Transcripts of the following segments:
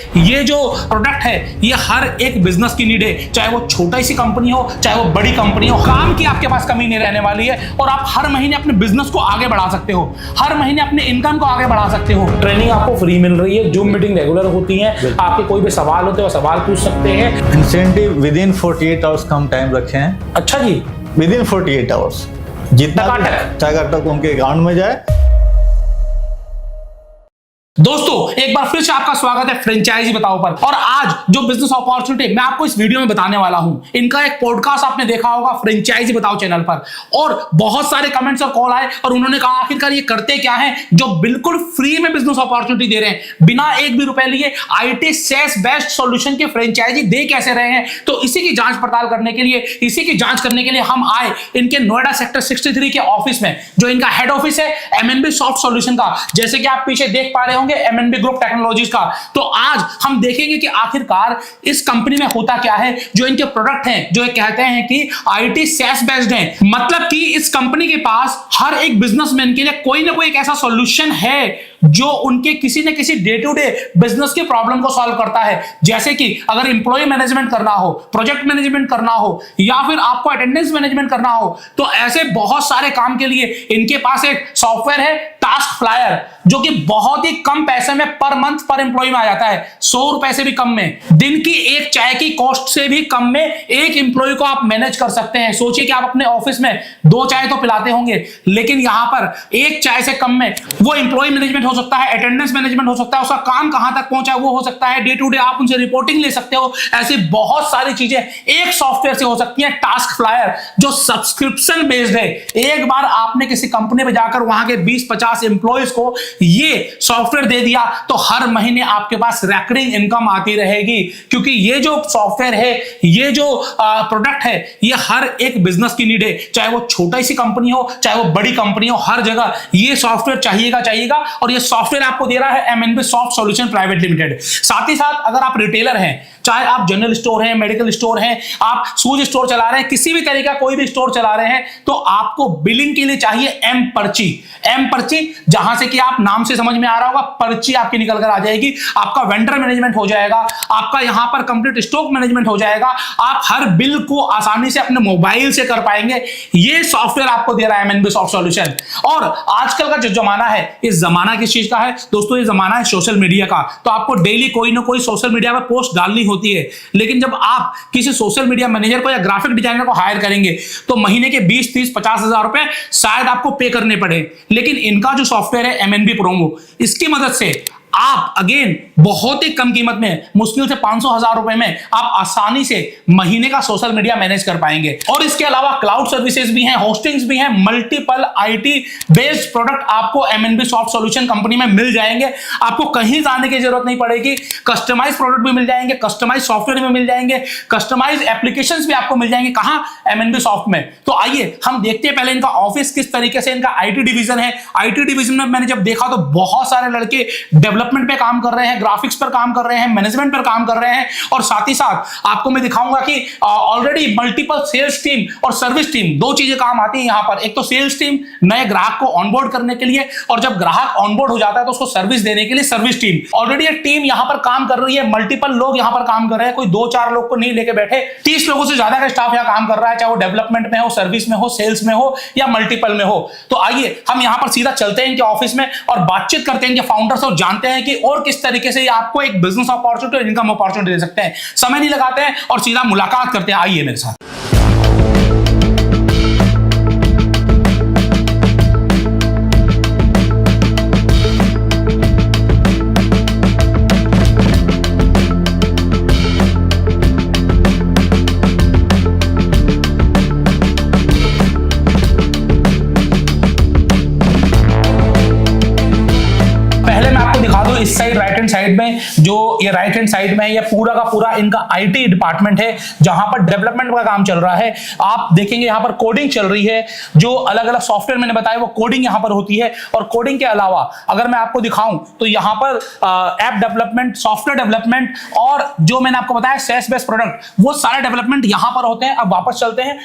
ये जो प्रोडक्ट है ये हर एक बिजनेस की नीड है, चाहे वो छोटा सी कंपनी हो चाहे वो बड़ी कंपनी हो। काम की आपके पास कमी नहीं रहने वाली है और आप हर महीने अपने बिजनेस को आगे बढ़ा सकते हो, हर महीने अपने इनकम को आगे बढ़ा सकते हो। ट्रेनिंग आपको फ्री मिल रही है, जूम मीटिंग रेगुलर होती है, आपके कोई भी सवाल होते हैं वो सवाल पूछ सकते हैं। Incentive with in 48 hours come time रखे हैं। अच्छा जी, विद इन 48 आवर्स जितना तक उनके अकाउंट में जाए। दोस्तों एक बार फिर से आपका स्वागत है फ्रेंचाइजी बताओ पर। और आज जो बिजनेस अपॉर्चुनिटी मैं आपको इस वीडियो में बताने वाला हूं, इनका एक पॉडकास्ट आपने देखा होगा फ्रेंचाइजी बताओ चैनल पर, और बहुत सारे कमेंट्स और कॉल आए और उन्होंने कहा आखिरकार ये करते क्या है जो बिल्कुल फ्री में बिजनेस अपॉर्चुनिटी दे रहे हैं, बिना एक भी रुपए लिए आईटी सेस बेस्ट सॉल्यूशन के फ्रेंचाइजी दे कैसे रहे हैं। तो इसी की जांच पड़ताल करने के लिए, इसी की जांच करने के लिए हम आए इनके नोएडा सेक्टर 63 के ऑफिस में, जो इनका हेड ऑफिस है एमएनबी सॉफ्ट सॉल्यूशन का, जैसे कि आप पीछे देख पा रहे हो एमएनबी ग्रुप टेक्नोलॉजीज का। तो आज हम देखेंगे कि आखिरकार इस कंपनी में होता क्या है, जो इनके प्रोडक्ट हैं, जो कहते हैं कि आईटी सेस बेस्ड हैं, मतलब कि इस कंपनी के पास हर एक बिजनेसमैन के लिए कोई ना कोई एक ऐसा सॉल्यूशन है जो उनके किसी न किसी डे टू डे बिजनेस के प्रॉब्लम को सॉल्व करता है। जैसे कि अगर एम्प्लॉय मैनेजमेंट करना हो, प्रोजेक्ट मैनेजमेंट करना हो, या फिर आपको अटेंडेंस मैनेजमेंट करना हो, तो ऐसे बहुत सारे काम के लिए इनके पास एक सॉफ्टवेयर है टास्क फ्लायर, जो कि बहुत ही कम पैसे में पर मंथ पर एम्प्लॉय में आ जाता है। 100 रुपए से भी कम में, दिन की एक चाय की कॉस्ट से भी कम में एक एम्प्लॉय को आप मैनेज कर सकते हैं। सोचिए कि आप अपने ऑफिस में 2 चाय तो पिलाते होंगे, लेकिन यहां पर एक चाय से कम में वो एम्प्लॉय मैनेजमेंट हो सकता है, अटेंडेंस मैनेजमेंट हो सकता है, उसका काम कहां तक पहुंचा है वो हो सकता है, डे टू डे आप उनसे रिपोर्टिंग ले सकते हो। ऐसी बहुत सारी चीजें एक सॉफ्टवेयर से हो सकती है। टास्क फ्लायर जो सब्सक्रिप्शन बेस्ड है, एक बार आपने किसी कंपनी में जाकर वहां के 20-50 एम्प्लॉयज को ये सॉफ्टवेयर दे दिया तो हर महीने आपके पास रिकरिंग इनकम आती रहेगी, क्योंकि ये जो सॉफ्टवेयर है, ये जो प्रोडक्ट है, ये हर एक बिजनेस की नीड है, चाहे वो छोटा सी कंपनी हो चाहे वो बड़ी कंपनी हो, हर जगह ये सॉफ्टवेयर चाहिएगा। और ये सॉफ्टवेयर आपको दे रहा है एमएनबी सॉफ्ट सॉल्यूशन प्राइवेट लिमिटेड। साथ ही साथ अगर आप रिटेलर हैं, चाहे आप जनरल स्टोर हैं, मेडिकल स्टोर हैं, आप शूज स्टोर चला रहे हैं, किसी भी तरीका कोई भी स्टोर चला रहे हैं, तो आपको बिलिंग के लिए चाहिए एम पर्ची, जहां से कि आप नाम से समझ में आ रहा होगा, पर्ची आपकी निकल कर आ जाएगी, आपका वेंडर मैनेजमेंट हो जाएगा, आपका यहां पर कंप्लीट स्टॉक मैनेजमेंट हो जाएगा, आप हर बिल को आसानी से अपने मोबाइल से कर पाएंगे। ये सॉफ्टवेयर आपको दे रहा है एमएनबी सॉफ्ट सॉल्यूशन। और आजकल का जो जमाना है, इस जमाना किस चीज का है दोस्तों? ये जमाना है सोशल मीडिया का। तो आपको डेली कोई ना कोई सोशल मीडिया पर पोस्ट डालनी होती है, लेकिन जब आप किसी सोशल मीडिया मैनेजर को या ग्राफिक डिजाइनर को हायर करेंगे तो महीने के 20, 30, 50 हजार रुपए शायद आपको पे करने पड़े। लेकिन इनका जो सॉफ्टवेयर है एमएनबी प्रोमो, इसकी मदद से आप अगेन बहुत ही कम कीमत में, मुश्किल से 500,000 रुपए में आप आसानी से महीने का सोशल मीडिया मैनेज कर पाएंगे। और इसके अलावा क्लाउड सर्विसेज भी हैं, होस्टिंग्स भी हैं, मल्टीपल आईटी बेस्ड प्रोडक्ट आपको एमएनबी सॉफ्ट सॉल्यूशन कंपनी में मिल जाएंगे। आपको कहीं जाने की जरूरत नहीं पड़ेगी। कस्टमाइज प्रोडक्ट भी मिल जाएंगे, कस्टमाइज सॉफ्टवेयर भी मिल जाएंगे, कस्टमाइज एप्लीकेशंस भी आपको मिल जाएंगे। कहां? एमएनबी सॉफ्ट में। तो आइए हम देखते हैं पहले इनका ऑफिस किस तरीके से, इनका आईटी डिवीजन है। आईटी डिवीजन में मैंने जब देखा तो बहुत सारे लड़के डेवलपमेंट पे काम कर रहे हैं, ग्राफिक्स पर काम कर रहे हैं, मैनेजमेंट पर काम कर रहे हैं, और साथ ही साथ आपको मैं दिखाऊंगा कि ऑलरेडी मल्टीपल सेल्स टीम और सर्विस टीम, 2 चीजें काम आती है यहां पर। एक तो सेल्स टीम नए ग्राहक को ऑनबोर्ड करने के लिए, और जब ग्राहक ऑनबोर्ड हो जाता है तो उसको सर्विस देने के लिए सर्विस टीम। ऑलरेडी एक टीम यहां पर काम कर रही है, मल्टीपल लोग यहां पर काम कर रहे हैं, कोई 2-4 लोग को नहीं लेके बैठे, 30 लोगों से ज्यादा का स्टाफ यहां काम कर रहा है, चाहे वो डेवलपमेंट में हो, सर्विस में हो, सेल्स में हो या मल्टीपल में हो। तो आइए हम यहां पर सीधा चलते हैं इनके ऑफिस में और बातचीत करते हैं इनके फाउंडर से और जानते हैं कि और किस तरीके से आपको एक बिजनेस अपॉर्चुनिटी और इनकम अपॉर्चुनिटी दे सकते हैं। समय नहीं लगाते हैं और सीधा मुलाकात करते हैं। आइए मेरे साथ। इस साइड राइट हैंड साइड में, जो ये राइट हैंड साइड में, ये पूरा का पूरा इनका आईटी डिपार्टमेंट है, जहां पर डेवलपमेंट का काम चल रहा है। आप देखेंगे यहां पर कोडिंग चल रही है, जो अलग अलग सॉफ्टवेयर मैंने बताया वो कोडिंग यहां पर होती है। और कोडिंग के अलावा अगर मैं आपको दिखाऊं तो यहां पर ऐप डेवलपमेंट, सॉफ्टवेयर डेवलपमेंट और जो मैंने आपको बताया सेस बेस्ड प्रोडक्ट, वो सारे डेवलपमेंट यहां पर होते हैं। अब वापस चलते हैं,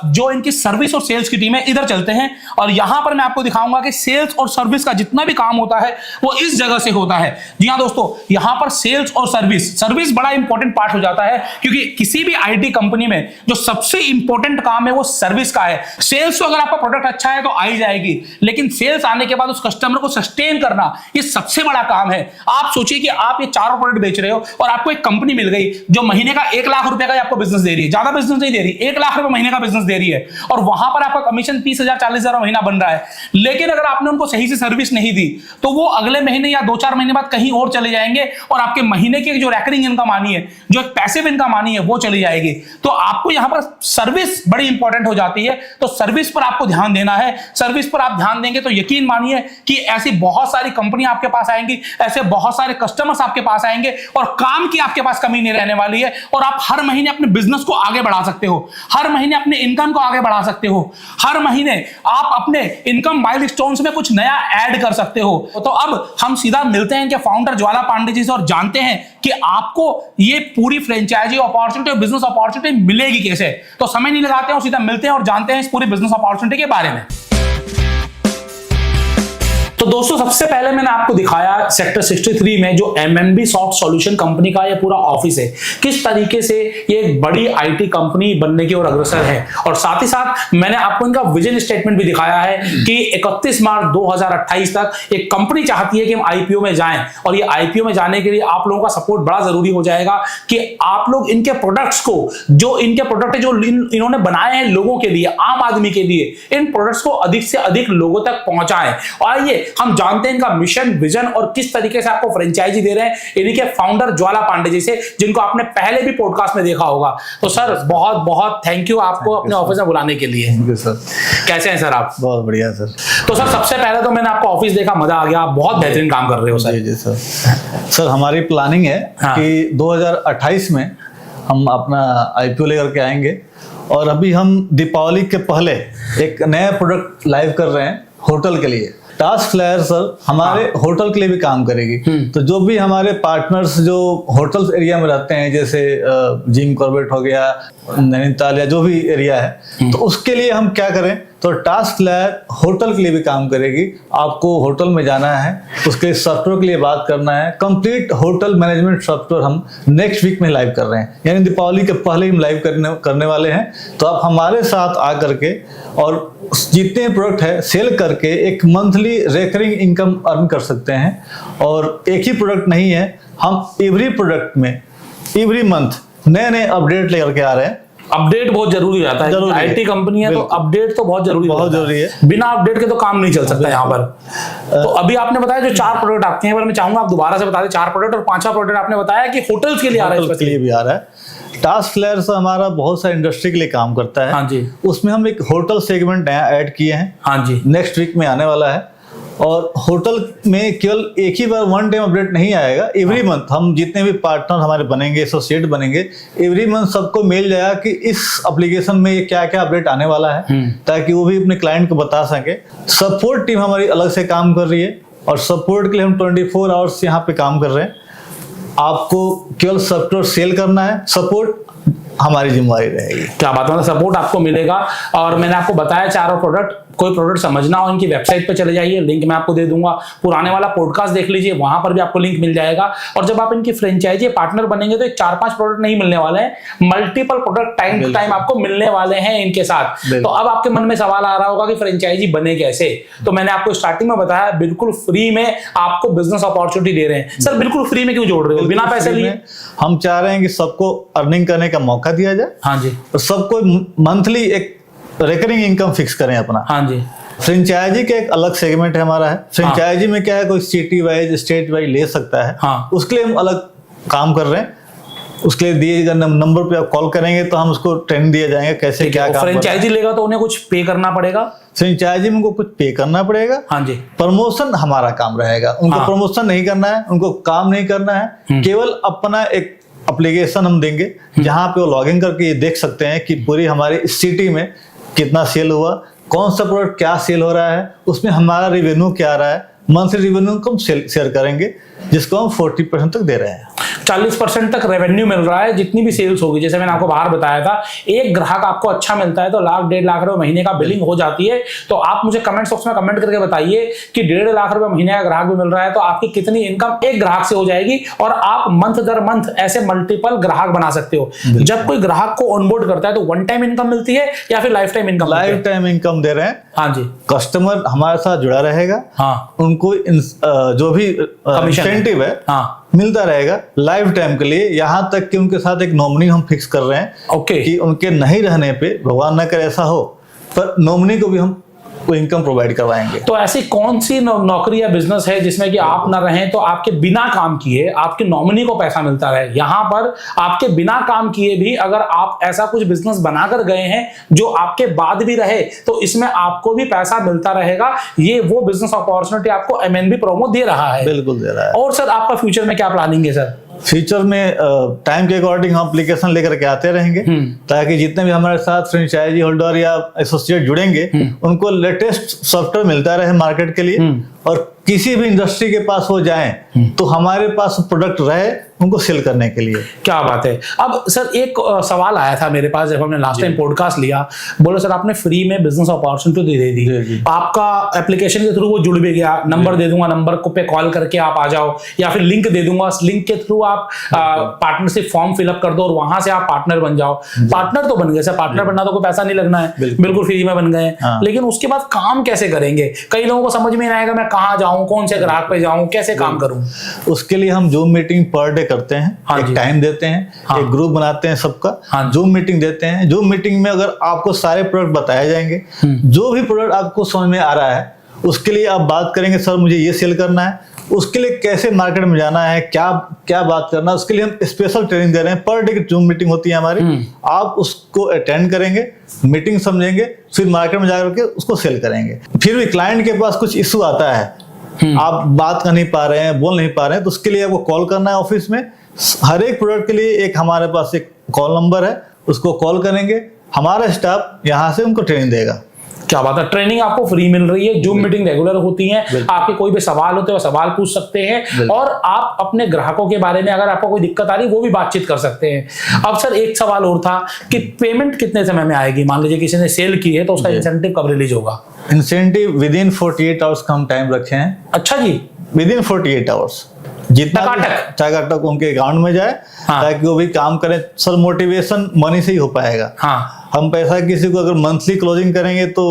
जो इनकी सर्विस और सेल्स की टीम है, इधर चलते हैं और यहां पर मैं आपको दिखाऊंगा कि सेल्स और सर्विस का जितना भी काम होता है वो इस जगह से होता है। जी हां दोस्तों, यहां पर सेल्स और सर्विस बड़ा इंपॉर्टेंट पार्ट हो जाता है, क्योंकि किसी भी आईटी कंपनी में जो सबसे इंपॉर्टेंट काम है वो सर्विस का है। सेल्स तो अगर आपका प्रोडक्ट अच्छा है तो आ ही जाएगी, लेकिन सेल्स आने के बाद उस कस्टमर को सस्टेन करना ये सबसे बड़ा काम है। आप सोचिए कि आप ये चारों प्रोडक्ट बेच रहे हो और आपको एक कंपनी मिल गई जो महीने का 1 लाख रुपए का आपको बिजनेस दे रही है, ज्यादा बिजनेस नहीं दे रही, 1 लाख रुपए महीने का बिजनेस दे रही है, और वहां पर आपका कमीशन 30,000 40,000 महीना बन रहा है। लेकिन अगर आपने उनको सही से सर्विस नहीं दी तो वो अगले महीने या 2-4 महीने बाद कहीं और चले जाएंगे और आपके महीने की जो रैकरिंग इनकम आनी है, जो एक पैसिव इनकम आनी है, वो चली जाएगी। तो आपको यहां पर सर्विस बड़ी इंपॉर्टेंट हो जाती है, तो सर्विस पर आपको ध्यान देना है। सर्विस पर आप ध्यान देंगे तो यकीन मानिए कि ऐसी बहुत सारी कंपनियां आपके पास आएंगी, ऐसे बहुत सारे कस्टमर्स आपके पास आएंगे और काम की आपके पास कमी नहीं रहने वाली है, और आप हर महीने अपने बिजनेस को आगे बढ़ा सकते हो, हर महीने अपने इनकम को आगे बढ़ा सकते हो, हर महीने आप अपने इनकम माइलस्टोन्स में कुछ नया ऐड कर सकते हो। तो अब हम सीधा मिलते हैं इनके फाउंडर ज्वाला पांडे जी से और जानते हैं कि आपको ये पूरी फ्रेंचाइजी अपॉर्चुनिटी और बिजनेस अपॉर्चुनिटी मिलेगी कैसे। तो समय नहीं लगाते हैं और सीधा मिलते हैं और जानते हैं इस पूरी बिजनेस अपॉर्चुनिटी के बारे में। तो दोस्तों, सबसे पहले मैंने आपको दिखाया सेक्टर 63 में जो एमएनबी सॉफ्ट सॉल्यूशन कंपनी का ये पूरा ऑफिस है, किस तरीके से ये एक बड़ी आईटी कंपनी बनने की ओर अग्रसर है। और साथ ही साथ मैंने आपको इनका विजन स्टेटमेंट भी दिखाया है कि 31 मार्च 2028 तक एक कंपनी चाहती है कि हम आईपीओ में जाएं, और ये आईपीओ में जाने के लिए आप लोगों का सपोर्ट बड़ा जरूरी हो जाएगा कि आप लोग इनके प्रोडक्ट्स को, जो इनके प्रोडक्ट है जो इन्होंने बनाए हैं लोगों के लिए, आम आदमी के लिए, इन प्रोडक्ट्स को अधिक से अधिक लोगों तक पहुंचाएं। और ये हम जानते हैं इनका मिशन, विजन और किस तरीके से आपको फ्रेंचाइजी दे रहे हैं इनके फाउंडर ज्वाला पांडे जी से, जिनको आपने पहले भी पॉडकास्ट में देखा होगा। तो सर, बहुत बहुत थैंक यू आपको अपने ऑफिस में बुलाने के लिए। Thank you sir. कैसे हैं सर आप? बहुत बढ़िया सर। तो सर, सबसे पहले तो मैंने आपका ऑफिस देखा, मजा आ गया, आप बहुत बेहतरीन काम कर रहे हो सर। जी सर। सर, हमारी प्लानिंग है कि 2028 में हम अपना आईपीओ लेकर के आएंगे, और अभी हम दीपावली के पहले एक नया प्रोडक्ट लाइव कर रहे हैं होटल के लिए। टास्क फ्लायर सर हमारे होटल के लिए भी काम करेगी। तो जो भी हमारे पार्टनर्स जो होटल्स एरिया में रहते हैं, जैसे जिम कॉर्बेट हो गया, नैनीताल या जो भी एरिया है, तो उसके लिए हम क्या करें, तो टास्क फ्लायर होटल के लिए भी काम करेगी। आपको होटल में जाना है, उसके सॉफ्टवेयर के लिए बात करना है, कंप्लीट होटल मैनेजमेंट सॉफ्टवेयर हम नेक्स्ट वीक में लाइव कर रहे हैं, यानी दीपावली के पहले हम लाइव करने वाले हैं। तो आप हमारे साथ आ करके और जितने प्रोडक्ट है सेल करके एक मंथली रेकरिंग इनकम अर्न कर सकते हैं। और एक ही प्रोडक्ट नहीं है, हम एवरी प्रोडक्ट में एवरी मंथ नए नए अपडेट लेकर के आ रहे हैं। अपडेट बहुत जरूरी हो जाता है, आईटी कंपनी है तो अपडेट तो बहुत जरूरी है। बिना अपडेट के तो काम नहीं चल सकता यहाँ पर। तो अभी आपने बताया जो 4 प्रोडक्ट आते हैं, मैं चाहूंगा आप दोबारा से बता दें 4 प्रोडक्ट, और 5वां प्रोडक्ट आपने बताया कि होटल्स के लिए आ रहा है, उसके लिए भी आ रहा है। टास्क फ्लायर से हमारा बहुत सारा इंडस्ट्री के लिए काम करता है। हाँ जी। उसमें हम एक होटल सेगमेंट नया ऐड किए हैं। हाँ जी। नेक्स्ट वीक में आने वाला है। और होटल में केवल एक ही बार वन टाइम अपडेट नहीं आएगा, एवरी मंथ हम जितने भी पार्टनर हमारे बनेंगे, एसोसिएट बनेंगे, एवरी मंथ सबको मेल जाएगा कि इस एप्लीकेशन में क्या क्या अपडेट आने वाला है, ताकि वो भी अपने क्लाइंट को बता सके। सपोर्ट टीम हमारी अलग से काम कर रही है, और सपोर्ट के लिए हम 24 आवर्स यहाँ पे काम कर रहे हैं। आपको केवल सॉफ्टवेयर सेल करना है, सपोर्ट हमारी जिम्मेदारी रहेगी। क्या बात है, सपोर्ट आपको मिलेगा। और मैंने आपको बताया 4 प्रोडक्ट, कोई प्रोडक्ट समझना हो इनकी वेबसाइट पे चले जाइए, लिंक मैं आपको दे दूंगा। पुराने वाला पॉडकास्ट देख लीजिए, वहां पर भी आपको लिंक मिल जाएगा। और जब आप इनकी फ्रेंचाइजी पार्टनर बनेंगे तो 4-5 प्रोडक्ट नहीं मिलने वाले हैं, multiple product time to time आपको मिलने वाले हैं इनके साथ। तो अब आपके मन में सवाल आ रहा होगा कि फ्रेंचाइजी बने कैसे। तो मैंने आपको स्टार्टिंग में बताया, बिल्कुल फ्री में आपको बिजनेस अपॉर्चुनिटी दे रहे हैं। सर, बिल्कुल फ्री में क्यों जोड़ रहे हो, बिना पैसे लिए? हम चाह रहे हैं कि सबको अर्निंग करने का मौका दिया जाए। हाँ जी। और सबको मंथली एक रिकरिंग इनकम फिक्स करें अपना। हाँ जी। फ्रेंचाइजी का एक अलग सेगमेंट है हमारा है। फ्रेंचाइजी में क्या है, कोई सिटी वाइज स्टेट वाइज ले सकता है। हाँ। उसके लिए हम अलग काम कर रहे हैं। उसके लिए दिए गए नंबर पे आप कॉल करेंगे तो हम उसको ट्रेनिंग दिए जाएंगे कैसे क्या काम। फ्रेंचाइजी लेगा तो उन्हें कुछ पे करना पड़ेगा? फ्रेंचाइजी में उनको कुछ पे करना पड़ेगा। हाँ जी। प्रमोशन हमारा काम रहेगा, उनको प्रमोशन नहीं करना है, उनको काम नहीं करना है। केवल अपना एक एप्लीकेशन हम देंगे जहां पे वो लॉगिन करके ये देख सकते हैं कि पूरी हमारी सिटी में कितना सेल हुआ, कौन सा प्रोडक्ट क्या सेल हो रहा है, उसमें हमारा रेवेन्यू क्या आ रहा है, मंथली रिवेन्यू को हम शेयर करेंगे, जिसको हम 40% तक दे रहे हैं। 40% तक रेवेन्यू मिल रहा है जितनी भी सेल्स होगी। जैसे मैंने आपको बाहर बताया था, एक ग्राहक आपको अच्छा मिलता है तो लाख 1.5 लाख रुपए महीने का बिलिंग हो जाती है। तो आप मुझे कमेंट बॉक्स में कमेंट करके बताइए कि 1.5 लाख रुपए महीने का ग्राहक भी मिल रहा है तो आपकी कितनी इनकम एक ग्राहक से हो जाएगी, और आप मंथ दर मंथ ऐसे मल्टीपल ग्राहक बना सकते हो। जब कोई ग्राहक को ऑनबोर्ड करता है तो वन टाइम इनकम मिलती है या फिर lifetime income? Lifetime income दे रहे हैं। हाँ जी, कस्टमर हमारे साथ जुड़ा रहेगा। हाँ, उनको जो भी इंसेंटिव है हाँ, मिलता रहेगा लाइफ टाइम के लिए। यहाँ तक कि उनके साथ एक नॉमिनी हम फिक्स कर रहे हैं। ओके। कि उनके नहीं रहने पे, भगवान न करे ऐसा हो, पर नॉमिनी को भी हम इनकम प्रोवाइड करवाएंगे। तो ऐसी कौन सी नौकरी या बिजनेस है जिसमें कि आप ना रहें तो आपके बिना काम किए आपके नॉमिनी को पैसा मिलता रहे? यहाँ पर आपके बिना काम किए भी अगर आप ऐसा कुछ बिजनेस बनाकर गए हैं जो आपके बाद भी रहे तो इसमें आपको भी पैसा मिलता रहेगा। ये वो बिजनेस अपॉर्चुनिटी आपको एमएनबी प्रोमो दे रहा है। बिल्कुल दे रहा है। और सर आपका फ्यूचर में क्या प्लानिंग है सर? फ्यूचर में टाइम के अकॉर्डिंग हम एप्लीकेशन लेकर के आते रहेंगे, ताकि जितने भी हमारे साथ फ्रेंचाइजी होल्डर या एसोसिएट जुड़ेंगे उनको लेटेस्ट सॉफ्टवेयर मिलता रहे मार्केट के लिए, और किसी भी इंडस्ट्री के पास वो जाएं तो हमारे पास प्रोडक्ट रहे उनको सेल करने के लिए। क्या बात है। अब सर एक सवाल आया था मेरे पास जब हमने लास्ट टाइम पॉडकास्ट लिया। बोलो सर आपने फ्री में बिजनेस अपॉर्चुनिटी दे दी, आपका एप्लीकेशन के थ्रू वो जुड़ भी गया, नंबर दे दूंगा, नंबर को पे कॉल करके आप आ जाओ, या फिर लिंक दे दूंगा, लिंक के थ्रू आप पार्टनरशिप फॉर्म फिलअप कर दो और वहां से आप पार्टनर बन जाओ। पार्टनर तो बन गए सर, पार्टनर बनना तो कोई पैसा नहीं लगना है, बिल्कुल फ्री में बन गए। लेकिन उसके बाद काम कैसे करेंगे? कई लोगों को समझ में नहीं आएगा मैं कहाँ जाऊं, कौन से ग्राहक पे जाऊं, कैसे काम करूं? उसके लिए हम जूम मीटिंग पर डे करते हैं। एक टाइम देते हैं, एक ग्रुप बनाते हैं सबका, जूम मीटिंग देते हैं। जूम मीटिंग में अगर आपको सारे प्रोडक्ट बताए जाएंगे, जो भी प्रोडक्ट आपको समझ में आ रहा है उसके लिए आप बात करेंगे, सर मुझे ये सेल करना है, उसके लिए कैसे मार्केट में जाना है, क्या क्या बात करना है, उसके लिए हम स्पेशल ट्रेनिंग दे रहे हैं। पर डे की जूम मीटिंग होती है हमारी, आप उसको अटेंड करेंगे, मीटिंग समझेंगे, फिर मार्केट में जाकर के उसको सेल करेंगे। फिर भी क्लाइंट के पास कुछ इशू आता है, आप बात कर नहीं पा रहे हैं, बोल नहीं पा रहे हैं, तो उसके लिए आपको कॉल करना है ऑफिस में। हर एक प्रोडक्ट के लिए एक हमारे पास एक कॉल नंबर है, उसको कॉल करेंगे, हमारा स्टाफ यहाँ से उनको ट्रेनिंग देगा। क्या बात है। ट्रेनिंग आपको फ्री मिल रही है, जूम मीटिंग रेगुलर होती है, आपके कोई भी सवाल होते हैं वो सवाल पूछ सकते हैं, और आप अपने ग्राहकों के बारे में अगर आपको कोई दिक्कत आ रही है वो भी बातचीत कर सकते हैं। अब सर एक सवाल और था कि पेमेंट कितने समय में आएगी? मान लीजिए किसी ने सेल की है तो उसका इंसेंटिव कब रिलीज होगा? इंसेंटिव विद इन 48 आवर्स का हम टाइम रखे हैं। अच्छा जी, विद इन 48 आवर्स जितना टकाटक उनके अकाउंट में जाए, ताकि वो भी काम करें। सर मोटिवेशन मनी से ही हो पाएगा। हम पैसा किसी को अगर मंथली क्लोजिंग करेंगे तो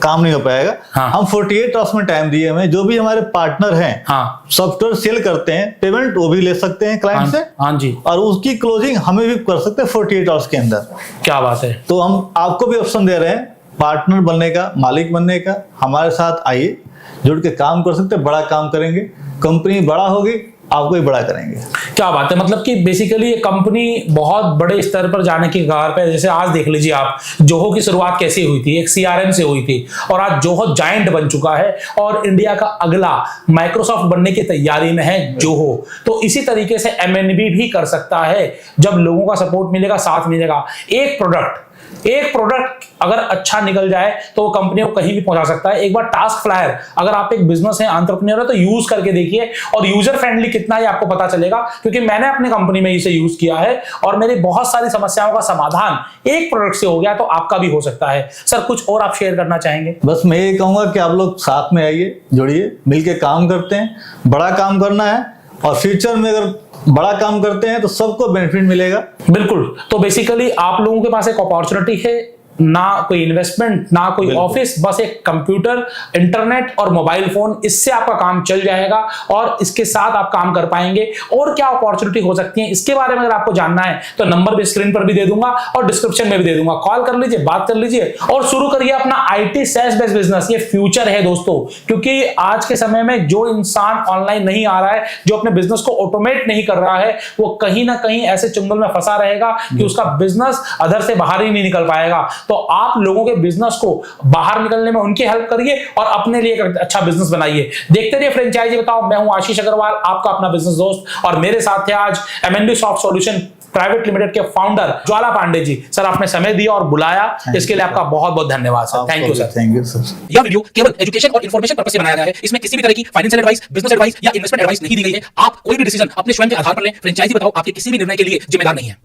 काम नहीं हो पाएगा। हम 48 आवर्स में टाइम दिए हमें। जो भी हमारे पार्टनर हैं सॉफ्टवेयर सेल करते हैं, पेमेंट वो भी ले सकते हैं क्लाइंट से, हाँ जी, और उसकी क्लोजिंग हमें भी कर सकते हैं 48 आवर्स के अंदर। क्या बात है। तो हम आपको भी ऑप्शन दे रहे हैं पार्टनर बनने का, मालिक बनने का। हमारे साथ आइए, जुड़ के काम कर सकते हैं, बड़ा काम करेंगे, कंपनी बड़ा होगी, आपको ही बड़ा करेंगे। क्या बात है। मतलब कि बेसिकली ये कंपनी बहुत बड़े स्तर पर जाने की कगार पे। जैसे आज देख लीजिए आप, जोहो की शुरुआत कैसे हुई थी, एक सीआरएम से हुई थी, और आज जोहो जायंट बन चुका है और इंडिया का अगला माइक्रोसॉफ्ट बनने की तैयारी में है जोहो। तो इसी तरीके से एमएनबी भी कर सकता है जब लोगों का सपोर्ट मिलेगा, साथ मिलेगा। एक प्रोडक्ट अगर अच्छा निकल जाए तो वो कंपनी को कहीं भी पहुंचा सकता है। एक बार टास्क फ्लायर अगर आप एक बिजनेस है, एंटरप्रेन्योर है, तो यूज करके देखिए, और यूजर फ्रेंडली कितना है आपको पता चलेगा, क्योंकि मैंने अपनी कंपनी में इसे यूज किया है और मेरी बहुत सारी समस्याओं का समाधान एक प्रोडक्ट से हो गया, तो आपका भी हो सकता है। सर कुछ और आप शेयर करना चाहेंगे? बस मैं ये कहूंगा कि आप लोग साथ में आइए, जुड़िए, मिलके काम करते हैं, बड़ा काम करना है, और फ्यूचर में अगर बड़ा काम करते हैं तो सबको बेनिफिट मिलेगा। बिल्कुल। तो बेसिकली आप लोगों के पास एक अपॉर्चुनिटी है, ना कोई इन्वेस्टमेंट, ना कोई ऑफिस, बस एक कंप्यूटर, इंटरनेट और मोबाइल फोन, इससे आपका काम चल जाएगा और इसके साथ आप काम कर पाएंगे। और क्या अपॉर्चुनिटी हो सकती है इसके बारे में अगर आपको जानना है तो नंबर भी स्क्रीन पर भी दे दूंगा और डिस्क्रिप्शन में भी दे दूंगा। कॉल कर लीजिए, बात कर लीजिए और शुरू करिए अपना आईटी SaaS बेस्ड बिजनेस। ये फ्यूचर है दोस्तों, क्योंकि आज के समय में जो इंसान ऑनलाइन नहीं आ रहा है, जो अपने बिजनेस को ऑटोमेट नहीं कर रहा है, वो कहीं ना कहीं ऐसे चुंगल में फंसा रहेगा कि उसका बिजनेस अधर से बाहर ही नहीं निकल पाएगा। तो आप लोगों के बिजनेस को बाहर निकलने में उनकी हेल्प करिए और अपने लिए एक अच्छा बिजनेस बनाइए। देखते रहिए फ्रेंचाइजी बताओ। मैं हूं आशीष अग्रवाल, आपका अपना बिजनेस दोस्त, और मेरे साथ थे आज एमएनबी सॉफ्ट सॉल्यूशन प्राइवेट लिमिटेड के फाउंडर ज्वाला पांडे जी। सर आपने समय दिया और बुलाया, इसके लिए आपका बहुत बहुत धन्यवाद sir. Thank you sir. Thank you sir. यह वीडियो केवल एजुकेशन और इन्फॉर्मेशन पर्पस से बनाया गया है। इसमें किसी भी तरह की फाइनेंशियल एडवाइस, बिजनेस एडवाइस या इन्वेस्टमेंट एडवाइस नहीं दी गई है। आप कोई भी डिसीजन अपने स्वयं के आधार पर लें। फ्रेंचाइजी बताओ आपके किसी भी निर्णय के लिए जिम्मेदार नहीं है।